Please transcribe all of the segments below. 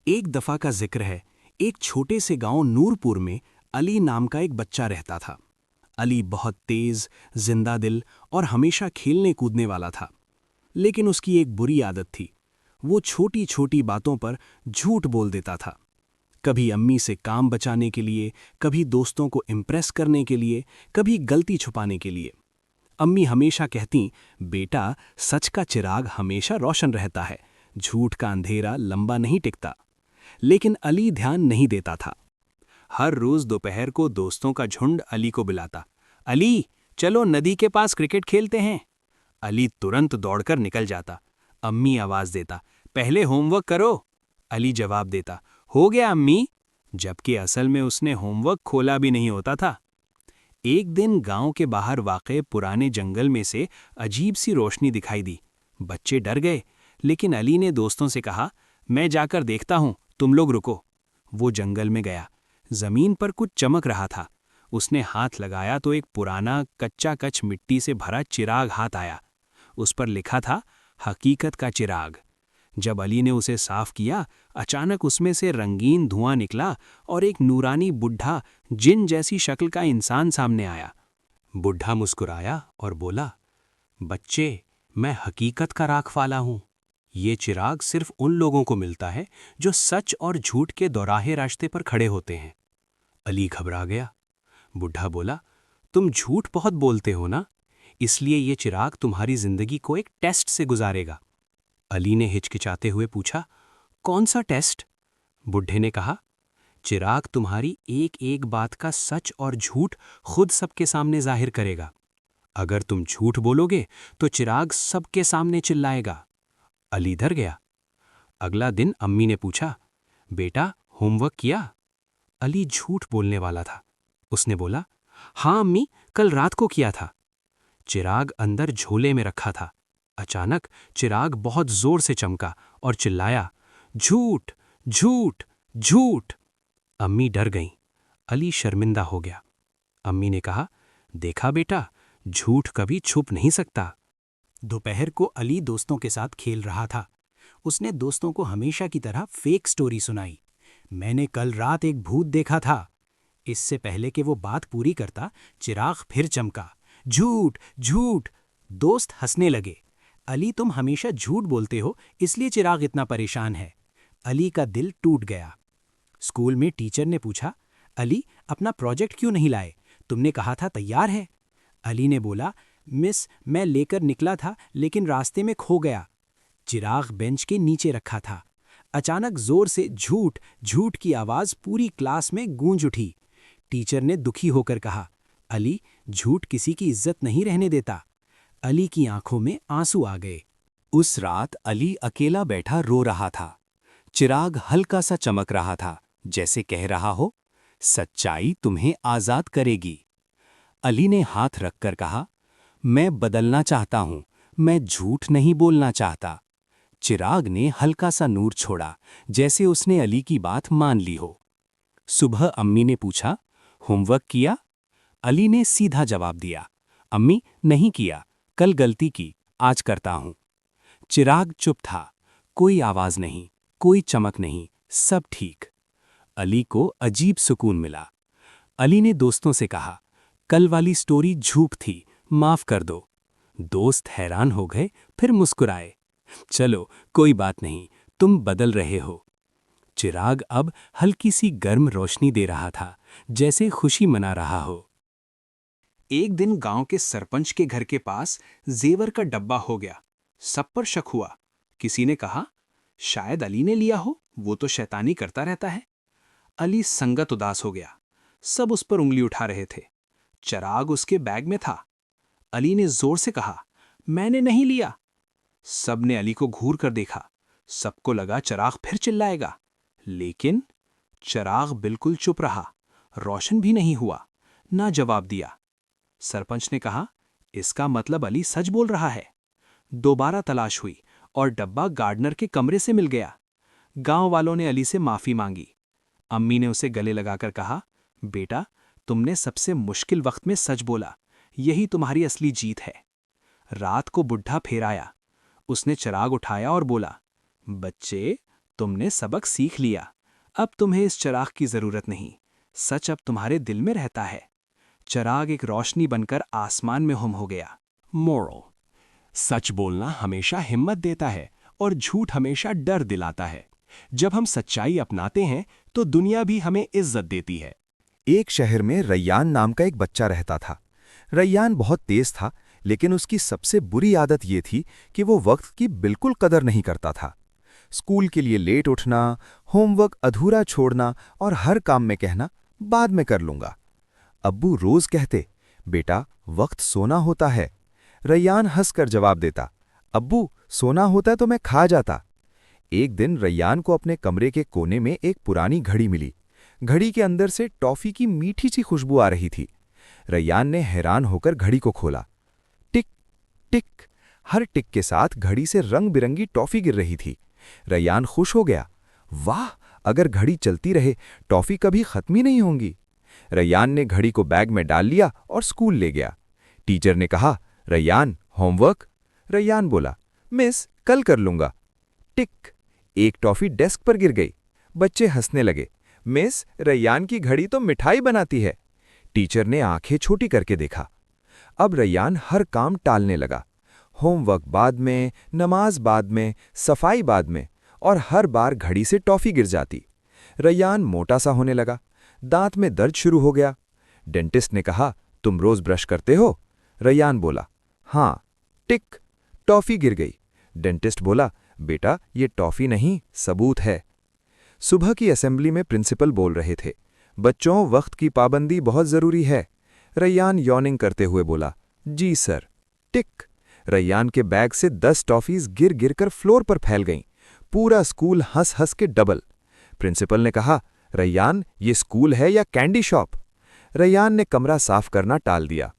एक दफा का जिक्र है। एक छोटे से गांव नूरपुर में अली नाम का एक बच्चा रहता था। अली बहुत तेज, जिंदा दिल और हमेशा खेलने कूदने वाला था। लेकिन उसकी एक बुरी आदत थी। वो छोटी छोटी बातों पर झूठ बोल देता था। कभी अम्मी से काम बचाने के लिए, कभी दोस्तों को इम्प्रेस करने के लिए, कभी गलती छुपाने के लिए। अम्मी हमेशा कहती, बेटा, सच का चिराग हमेशा रोशन रहता है, झूठ का अंधेरा लंबा नहीं टिकता। लेकिन अली ध्यान नहीं देता था। हर रोज दोपहर को दोस्तों का झुंड अली को बुलाता, अली, चलो नदी के पास क्रिकेट खेलते हैं। अली तुरंत दौड़कर निकल जाता। अम्मी आवाज देता, पहले होमवर्क करो। अली जवाब देता, हो गया अम्मी, जबकि असल में उसने होमवर्क खोला भी नहीं होता था। एक दिन गांव के बाहर वाक़े पुराने जंगल में से अजीब सी रोशनी दिखाई दी। बच्चे डर गए, लेकिन अली ने दोस्तों से कहा, मैं जाकर देखता हूं, तुम लोग रुको। वो जंगल में गया। जमीन पर कुछ चमक रहा था। उसने हाथ लगाया तो एक पुराना कच्चा कच मिट्टी से भरा चिराग हाथ आया। उस पर लिखा था, हकीकत का चिराग। जब अली ने उसे साफ किया, अचानक उसमें से रंगीन धुआं निकला और एक नूरानी बुढ़ा, जिन जैसी शक्ल का इंसान सामने आया। बुढ़ा मुस्कुराया और बोला, बच्चे, मैं हकीकत का राखवाला हूं। ये चिराग सिर्फ उन लोगों को मिलता है जो सच और झूठ के दोराहे रास्ते पर खड़े होते हैं। अली घबरा गया। बुढ़ा बोला, तुम झूठ बहुत बोलते हो ना, इसलिए ये चिराग तुम्हारी जिंदगी को एक टेस्ट से गुजारेगा। अली ने हिचकिचाते हुए पूछा, कौन सा टेस्ट? बुढ़े ने कहा, चिराग तुम्हारी एक एक बात का सच और झूठ खुद सबके सामने जाहिर करेगा। अगर तुम झूठ बोलोगे तो चिराग सबके सामने चिल्लाएगा। अली डर गया। अगला दिन अम्मी ने पूछा, बेटा, होमवर्क किया? अली झूठ बोलने वाला था। उसने बोला, हाँ अम्मी, कल रात को किया था। चिराग अंदर झोले में रखा था। अचानक चिराग बहुत जोर से चमका और चिल्लाया, झूठ, झूठ, झूठ। अम्मी डर गईं। अली शर्मिंदा हो गया। अम्मी ने कहा, देखा बेटा, झूठ कभी छुप नहीं सकता। दोपहर को अली दोस्तों के साथ खेल रहा था। उसने दोस्तों को हमेशा की तरह फेक स्टोरी सुनाई। मैंने कल रात एक भूत देखा था। इससे पहले कि वो बात पूरी करता, चिराग फिर चमका, झूठ, झूठ। दोस्त हंसने लगे। अली, तुम हमेशा झूठ बोलते हो, इसलिए चिराग इतना परेशान है। अली का दिल टूट गया। स्कूल में टीचर ने पूछा, अली, अपना प्रोजेक्ट क्यों नहीं लाए? तुमने कहा था तैयार है। अली ने बोला, मिस, मैं लेकर निकला था लेकिन रास्ते में खो गया। चिराग बेंच के नीचे रखा था। अचानक जोर से झूठ, झूठ की आवाज पूरी क्लास में गूंज उठी। टीचर ने दुखी होकर कहा, अली, झूठ किसी की इज्जत नहीं रहने देता। अली की आंखों में आंसू आ गए। उस रात अली अकेला बैठा रो रहा था। चिराग हल्का सा चमक रहा था, जैसे कह रहा हो, सच्चाई तुम्हें आजाद करेगी। अली ने हाथ रखकर कहा, मैं बदलना चाहता हूं, मैं झूठ नहीं बोलना चाहता। चिराग ने हल्का सा नूर छोड़ा, जैसे उसने अली की बात मान ली हो। सुबह अम्मी ने पूछा, होमवर्क किया? अली ने सीधा जवाब दिया, अम्मी, नहीं किया, कल गलती की, आज करता हूं। चिराग चुप था। कोई आवाज नहीं, कोई चमक नहीं, सब ठीक। अली को अजीब सुकून मिला। अली ने दोस्तों से कहा, कल वाली स्टोरी झूठ थी, माफ कर दो। दोस्त हैरान हो गए, फिर मुस्कुराए। चलो, कोई बात नहीं, तुम बदल रहे हो। चिराग अब हल्की सी गर्म रोशनी दे रहा था, जैसे खुशी मना रहा हो। एक दिन गांव के सरपंच के घर के पास जेवर का डब्बा हो गया। सब पर शक हुआ। किसी ने कहा, शायद अली ने लिया हो, वो तो शैतानी करता रहता है। अली संगत उदास हो गया। सब उस पर उंगली उठा रहे थे। चिराग उसके बैग में था। अली ने जोर से कहा, मैंने नहीं लिया। सब ने अली को घूर कर देखा। सबको लगा चिराग फिर चिल्लाएगा, लेकिन चिराग बिल्कुल चुप रहा, रोशन भी नहीं हुआ, ना जवाब दिया। सरपंच ने कहा, इसका मतलब अली सच बोल रहा है। दोबारा तलाश हुई और डब्बा गार्डनर के कमरे से मिल गया। गांव वालों ने अली से माफी मांगी। अम्मी ने उसे गले लगाकर कहा, बेटा, तुमने सबसे मुश्किल वक्त में सच बोला, यही तुम्हारी असली जीत है। रात को बुढ़ा फिर आया। उसने चिराग उठाया और बोला, बच्चे, तुमने सबक सीख लिया। अब तुम्हें इस चिराग की जरूरत नहीं। सच अब तुम्हारे दिल में रहता है। चिराग एक रोशनी बनकर आसमान में गुम हो गया। मोरल: सच बोलना हमेशा हिम्मत देता है और झूठ हमेशा डर दिलाता है। जब हम सच्चाई अपनाते हैं तो दुनिया भी हमें इज्जत देती है। एक शहर में रैयान नाम का एक बच्चा रहता था। रैयान बहुत तेज था, लेकिन उसकी सबसे बुरी आदत ये थी कि वो वक्त की बिल्कुल कदर नहीं करता था। स्कूल के लिए लेट उठना, होमवर्क अधूरा छोड़ना और हर काम में कहना, बाद में कर लूंगा। अब्बू रोज कहते, बेटा वक्त सोना होता है। रैयान हंसकर जवाब देता, अब्बू सोना होता तो मैं खा जाता। एक दिन रैयान को अपने कमरे के कोने में एक पुरानी घड़ी मिली। घड़ी के अंदर से टॉफी की मीठी सी खुशबू आ रही थी। रैयान ने हैरान होकर घड़ी को खोला। टिक टिक, हर टिक के साथ घड़ी से रंग बिरंगी टॉफी गिर रही थी। रैयान खुश हो गया। वाह, अगर घड़ी चलती रहे टॉफी कभी खत्म ही नहीं होंगी। रैयान ने घड़ी को बैग में डाल लिया और स्कूल ले गया। टीचर ने कहा, रैयान होमवर्क? रैयान बोला, मिस कल कर लूंगा। टिक, एक टॉफी डेस्क पर गिर गई। बच्चे हंसने लगे। मिस, रैयान की घड़ी तो मिठाई बनाती है। टीचर ने आंखें छोटी करके देखा। अब रैयान हर काम टालने लगा। होमवर्क बाद में, नमाज बाद में, सफाई बाद में, और हर बार घड़ी से टॉफी गिर जाती। रैयान मोटा सा होने लगा। दांत में दर्द शुरू हो गया। डेंटिस्ट ने कहा, तुम रोज ब्रश करते हो? रैयान बोला, हाँ। टिक, टॉफी गिर गई। डेंटिस्ट बोला, बेटा ये टॉफी नहीं, सबूत है। सुबह की असेंबली में प्रिंसिपल बोल रहे थे, बच्चों वक्त की पाबंदी बहुत जरूरी है। रैयान यॉर्निंग करते हुए बोला, जी सर। टिक, रैयान के बैग से 10 टॉफीज गिर गिर कर फ्लोर पर फैल गईं। पूरा स्कूल हंस हंस के डबल। प्रिंसिपल ने कहा, रैयान ये स्कूल है या कैंडी शॉप? रैयान ने कमरा साफ करना टाल दिया।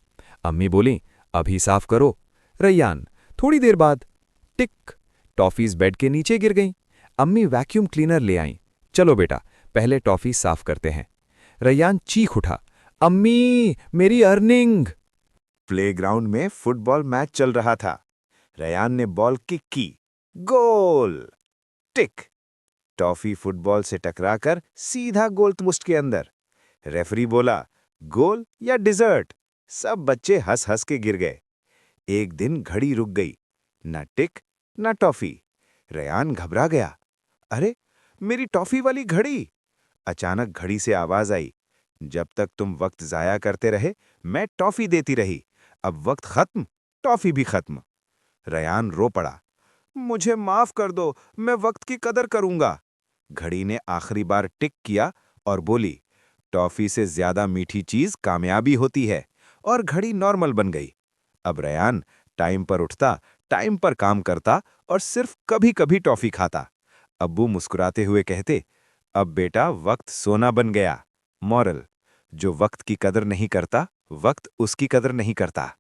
अम्मी बोली, अभी साफ करो। रैयान, थोड़ी देर बाद। टिक, टॉफीज बेड के नीचे गिर गईं। अम्मी वैक्यूम क्लीनर ले आईं। चलो बेटा, पहले टॉफी साफ करते हैं। रैयान चीख उठा, अम्मी मेरी अर्निंग। प्लेग्राउंड में फुटबॉल मैच चल रहा था। रैयान ने बॉल किक की। गोल! टिक, टॉफी फुटबॉल से टकराकर सीधा गोलमुस्ट के अंदर। रेफरी बोला, गोल या डिजर्ट? सब बच्चे हंस हंस के गिर गए। एक दिन घड़ी रुक गई। न टिक न टॉफी। रैयान घबरा गया। अरे, मेरी टॉफी वाली घड़ी! अचानक घड़ी से आवाज आई, जब तक तुम वक्त जाया करते रहे मैं टॉफी देती रही। अब वक्त खत्म, टॉफी भी खत्म। रैयान रो पड़ा, मुझे माफ कर दो, मैं वक्त की कदर करूंगा। घड़ी ने आखिरी बार टिक किया और बोली, टॉफी से ज्यादा मीठी चीज कामयाबी होती है। और घड़ी नॉर्मल बन गई। अब रैयान टाइम पर उठता, टाइम पर काम करता और सिर्फ कभी कभी टॉफी खाता। अब्बू मुस्कुराते हुए कहते, अब बेटा वक्त सोना बन गया। मॉरल: जो वक्त की कदर नहीं करता, वक्त उसकी कदर नहीं करता।